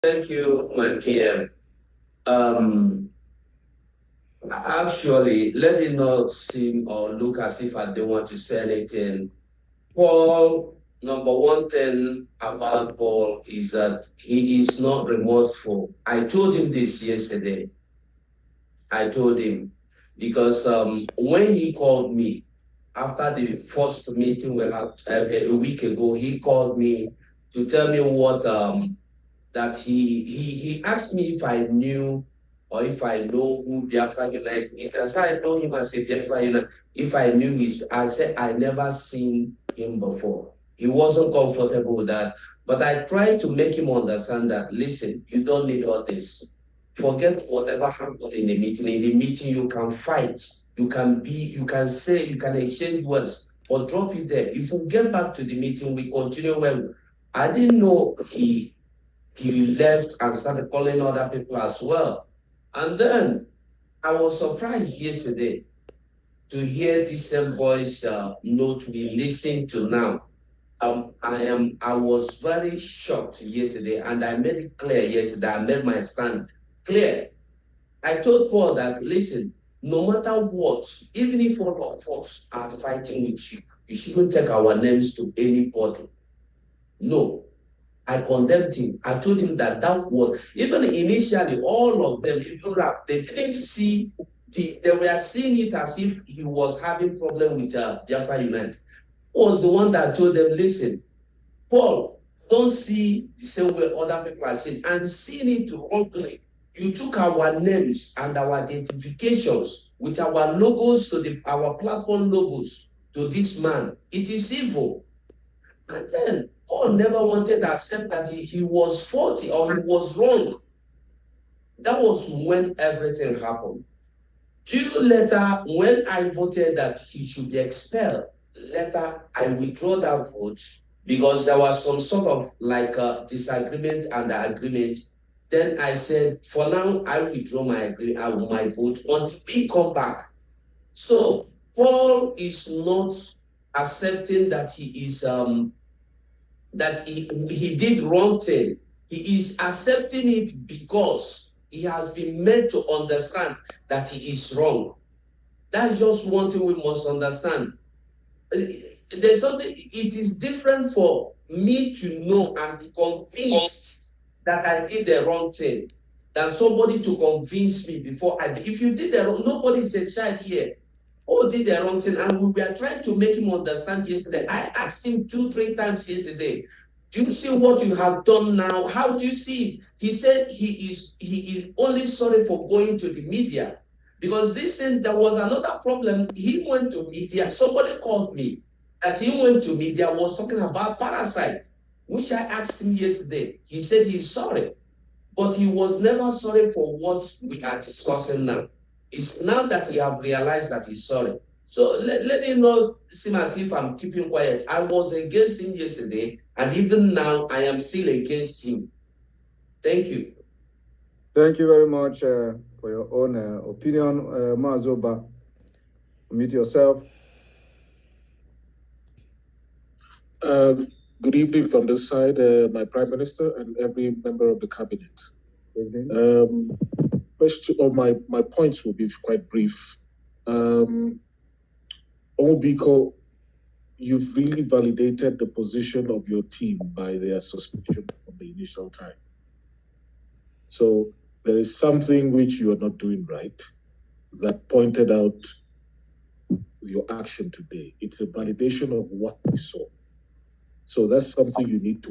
Thank you, my PM. Um, Actually, let it not seem or look as if I don't want to say anything. Paul, number one thing about Paul is that he is not remorseful. I told him this yesterday. I told him because when he called me after the first meeting we had a week ago, he called me to tell me what that he asked me if I knew or if I know who Biafra Unite is. I said I know him as a Biafra Unite. If I knew his, I said I never seen him before. He wasn't comfortable with that. But I tried to make him understand that, listen, you don't need all this. Forget whatever happened in the meeting. In the meeting, you can fight. You can say, you can exchange words, or drop it there. If we get back to the meeting, we continue well. I didn't know he left and started calling other people as well. And then I was surprised yesterday to hear this same voice note we listening to now. I was very shocked yesterday, and I made it clear yesterday. I made my stand clear. I told Paul that, listen, no matter what, even if all of us are fighting with you, you shouldn't take our names to anybody. No, I condemned him. I told him that that was, even initially, all of them, even rap, they didn't see, they were seeing it as if he was having problem with Biafra Unite. Was the one that told them, listen, Paul, don't see the same way other people are seeing, and seeing it wrongly. You took our names and our identifications with our logos to our platform logos to this man. It is evil. And then Paul never wanted to accept that he was faulty or he was wrong. That was when everything happened. Due later, when I voted that he should be expelled, later I withdraw that vote because there was some sort of like a disagreement and agreement. Then I said, for now, I withdraw my vote until we come back. So Paul is not accepting that he did wrong thing. He is accepting it because he has been made to understand that he is wrong. That's just one thing we must understand. There's something, it is different for me to know and be convinced that I did the wrong thing than somebody to convince me before I did. If you did the wrong, nobody is a child here. Oh, did the wrong thing, and we were trying to make him understand yesterday. I asked him 2-3 times yesterday, do you see what you have done now? How do you see it? He said he is only sorry for going to the media. Because this thing, there was another problem. He went to media. Somebody called me that he went to media, was talking about parasite, which I asked him yesterday. He said he's sorry, but he was never sorry for what we are discussing now. It's now that he have realized that he's sorry. So let it not seem as if I'm keeping quiet. I was against him yesterday, and even now I am still against him. Thank you. Thank you very much for your own opinion, Mazoba. Meet yourself. Good evening from this side, my Prime Minister and every member of the cabinet. Question or my points will be quite brief. Obiko, you've really validated the position of your team by their suspension from the initial time. So there is something which you are not doing right that pointed out your action today. It's a validation of what we saw. So that's something you need to